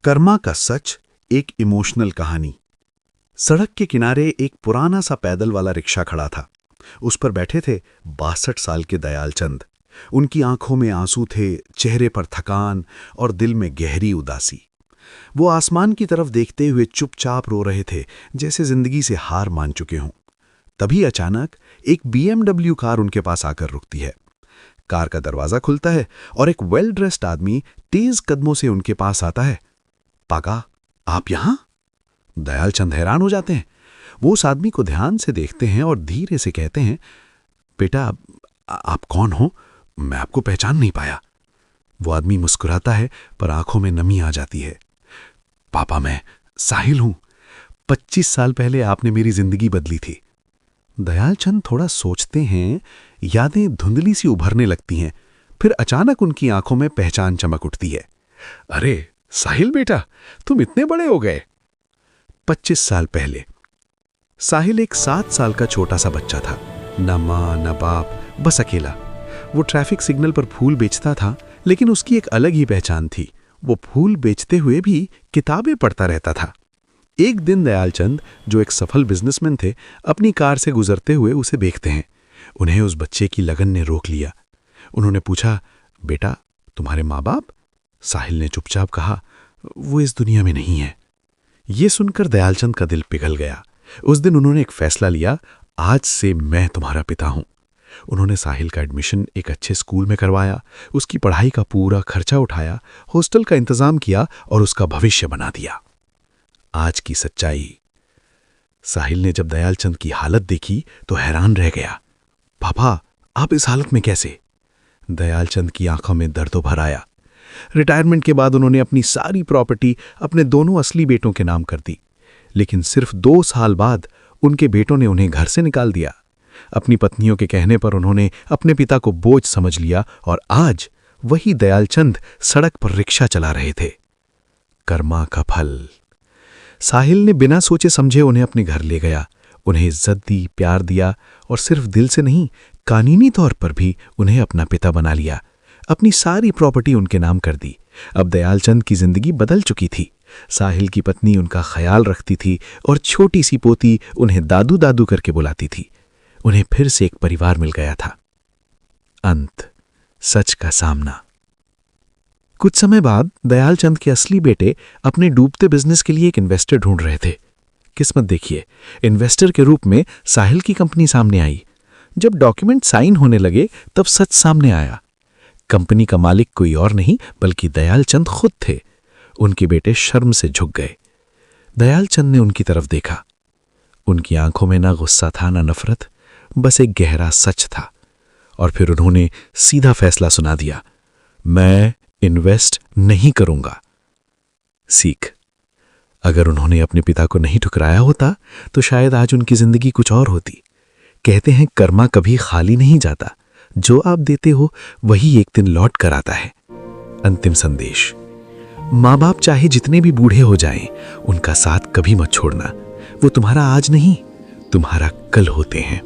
कर्मा का सच, एक इमोशनल कहानी। सड़क के किनारे एक पुराना सा पैदल वाला रिक्शा खड़ा था। उस पर बैठे थे 62 साल के दयाल चंद। उनकी आंखों में आंसू थे, चेहरे पर थकान और दिल में गहरी उदासी। वो आसमान की तरफ देखते हुए चुपचाप रो रहे थे, जैसे जिंदगी से हार मान चुके हों। तभी अचानक एक BMW कार उनके पास आकर रुकती है। कार का दरवाजा खुलता है और एक वेल ड्रेस्ड आदमी तेज कदमों से उनके पास आता है। पाका, आप यहां? दयाल चंद हैरान हो जाते हैं। वो उस आदमी को ध्यान से देखते हैं और धीरे से कहते हैं, बेटा, आप कौन हो? मैं आपको पहचान नहीं पाया। वो आदमी मुस्कुराता है, पर आंखों में नमी आ जाती है। पापा, मैं साहिल हूं। 25 साल पहले आपने मेरी जिंदगी बदली थी। दयाल चंद थोड़ा सोचते हैं, यादें धुंधली सी उभरने लगती हैं। फिर अचानक उनकी आंखों में पहचान चमक उठती है। अरे साहिल बेटा, तुम इतने बड़े हो गए। 25 साल पहले साहिल एक 7 साल का छोटा सा बच्चा था। न माँ न बाप, बस अकेला। वो ट्रैफिक सिग्नल पर फूल बेचता था, लेकिन उसकी एक अलग ही पहचान थी। वो फूल बेचते हुए भी किताबें पढ़ता रहता था। एक दिन दयाल चंद, जो एक सफल बिजनेसमैन थे, अपनी कार से गुजरते हुए उसे देखते हैं। उन्हें उस बच्चे की लगन ने रोक लिया। उन्होंने पूछा, बेटा, तुम्हारे माँ बाप? साहिल ने चुपचाप कहा, वो इस दुनिया में नहीं है। ये सुनकर दयालचंद का दिल पिघल गया। उस दिन उन्होंने एक फैसला लिया, आज से मैं तुम्हारा पिता हूं। उन्होंने साहिल का एडमिशन एक अच्छे स्कूल में करवाया, उसकी पढ़ाई का पूरा खर्चा उठाया, हॉस्टल का इंतजाम किया और उसका भविष्य बना दिया। आज की सच्चाई। साहिल ने जब दयालचंद की हालत देखी तो हैरान रह गया। पापा, आप इस हालत में कैसे? दयालचंद की आंखों में दर्द उभर आया। रिटायरमेंट के बाद उन्होंने अपनी सारी प्रॉपर्टी अपने दोनों असली बेटों के नाम कर दी, लेकिन सिर्फ 2 साल बाद उनके बेटों ने उन्हें घर से निकाल दिया। अपनी पत्नियों के कहने पर उन्होंने अपने पिता को बोझ समझ लिया और आज वही दयालचंद सड़क पर रिक्शा चला रहे थे। कर्मा का फल। साहिल ने बिना सोचे समझे उन्हें अपने घर ले गया, उन्हें इज्जत दी, प्यार दिया और सिर्फ दिल से नहीं, कानूनी तौर पर भी उन्हें अपना पिता बना लिया। अपनी सारी प्रॉपर्टी उनके नाम कर दी। अब दयालचंद की जिंदगी बदल चुकी थी। साहिल की पत्नी उनका ख्याल रखती थी और छोटी सी पोती उन्हें दादू दादू करके बुलाती थी। उन्हें फिर से एक परिवार मिल गया था। अंत, सच का सामना। कुछ समय बाद दयालचंद के असली बेटे अपने डूबते बिजनेस के लिए एक इन्वेस्टर ढूंढ रहे थे। किस्मत देखिए, इन्वेस्टर के रूप में साहिल की कंपनी सामने आई। जब डॉक्यूमेंट साइन होने लगे तब सच सामने आया। कंपनी का मालिक कोई और नहीं बल्कि दयालचंद खुद थे। उनके बेटे शर्म से झुक गए। दयालचंद ने उनकी तरफ देखा। उनकी आंखों में ना गुस्सा था ना नफरत, बस एक गहरा सच था। और फिर उन्होंने सीधा फैसला सुना दिया, मैं इन्वेस्ट नहीं करूंगा। सीख। अगर उन्होंने अपने पिता को नहीं ठुकराया होता तो शायद आज उनकी जिंदगी कुछ और होती। कहते हैं कर्मा कभी खाली नहीं जाता, जो आप देते हो वही एक दिन लौट कर आता है। अंतिम संदेश। माँ बाप चाहे जितने भी बूढ़े हो जाएं, उनका साथ कभी मत छोड़ना। वो तुम्हारा आज नहीं, तुम्हारा कल होते हैं।